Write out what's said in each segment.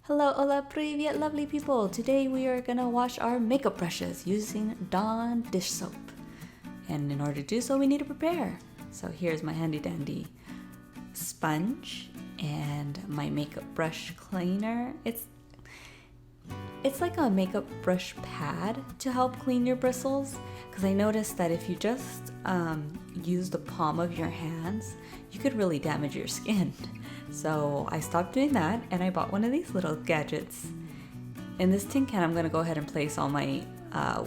Hello, hola, привет, lovely people. Today we are gonna wash our makeup brushes using Dawn dish soap. And in order to do so, we need to prepare. So here's my handy dandy sponge and my makeup brush cleaner. It's like a makeup brush pad to help clean your bristles, because I noticed that if you just use the palm of your hands, you could really damage your skin. So I stopped doing that and I bought one of these little gadgets. In this tin can, I'm going to go ahead and place all my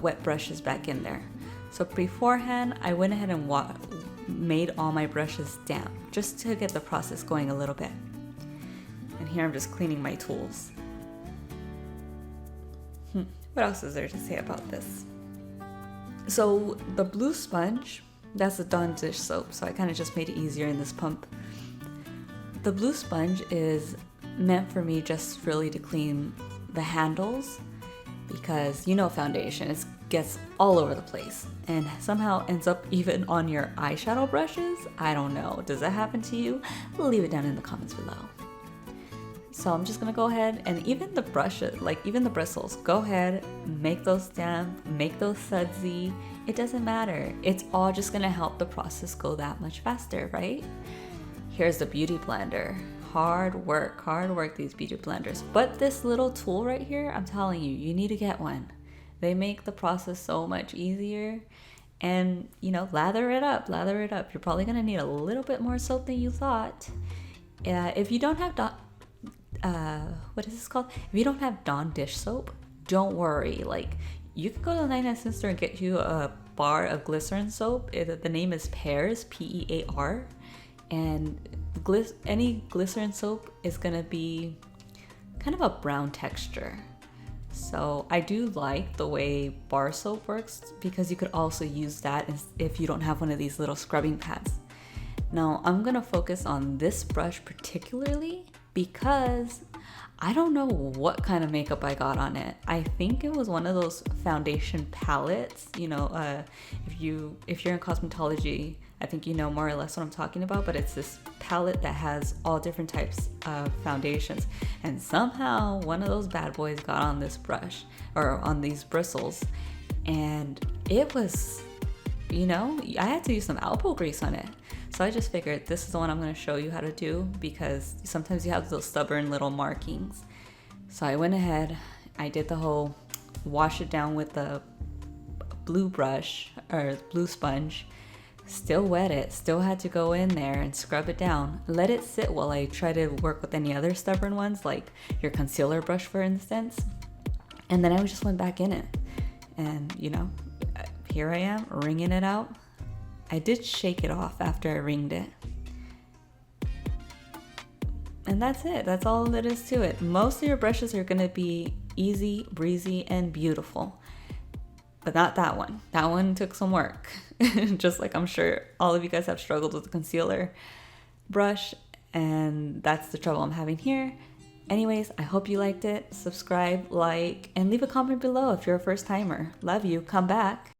wet brushes back in there. So beforehand, I went ahead and made all my brushes damp just to get the process going a little bit. And here I'm just cleaning my tools. What else is there to say about this? So the blue sponge, that's the Dawn dish soap, so I kind of just made it easier in this pump. The blue sponge is meant for me just really to clean the handles, because you know foundation, it gets all over the place and somehow ends up even on your eyeshadow brushes. I don't know, does that happen to you? Leave it down in the comments below. So I'm just gonna go ahead and even the brushes, like even the bristles, go ahead, make those damp, make those sudsy. It doesn't matter. It's all just gonna help the process go that much faster, right? Here's the beauty blender. Hard work, these beauty blenders. But this little tool right here, I'm telling you, you need to get one. They make the process so much easier. And you know, lather it up. You're probably gonna need a little bit more soap than you thought. If you don't have what is this called? If you don't have Dawn dish soap, don't worry. Like, you can go to the 99-cent store and get you a bar of glycerin soap. The name is Pears, P-E-A-R. And any glycerin soap is gonna be kind of a brown texture. So I do like the way bar soap works, because you could also use that if you don't have one of these little scrubbing pads. Now I'm gonna focus on this brush particularly because I don't know what kind of makeup I got on it. I think it was one of those foundation palettes. You know, if you're in cosmetology, I think you know more or less what I'm talking about, but it's this palette that has all different types of foundations. And somehow one of those bad boys got on this brush, or on these bristles, and it was, you know, I had to use some elbow grease on it. So I just figured this is the one I'm going to show you how to do, because sometimes you have those stubborn little markings. So I went ahead, I did the whole wash it down with the blue brush, or blue sponge, still wet it, still had to go in there and scrub it down, let it sit while I try to work with any other stubborn ones, like your concealer brush for instance. And then I just went back in it, and you know, here I am wringing it out. I did shake it off after I wringed it. And that's it. That's all that is to it. Most of your brushes are going to be easy, breezy, and beautiful. But not that one. That one took some work. Just like I'm sure all of you guys have struggled with the concealer brush. And that's the trouble I'm having here. Anyways, I hope you liked it. Subscribe, like, and leave a comment below if you're a first timer. Love you. Come back.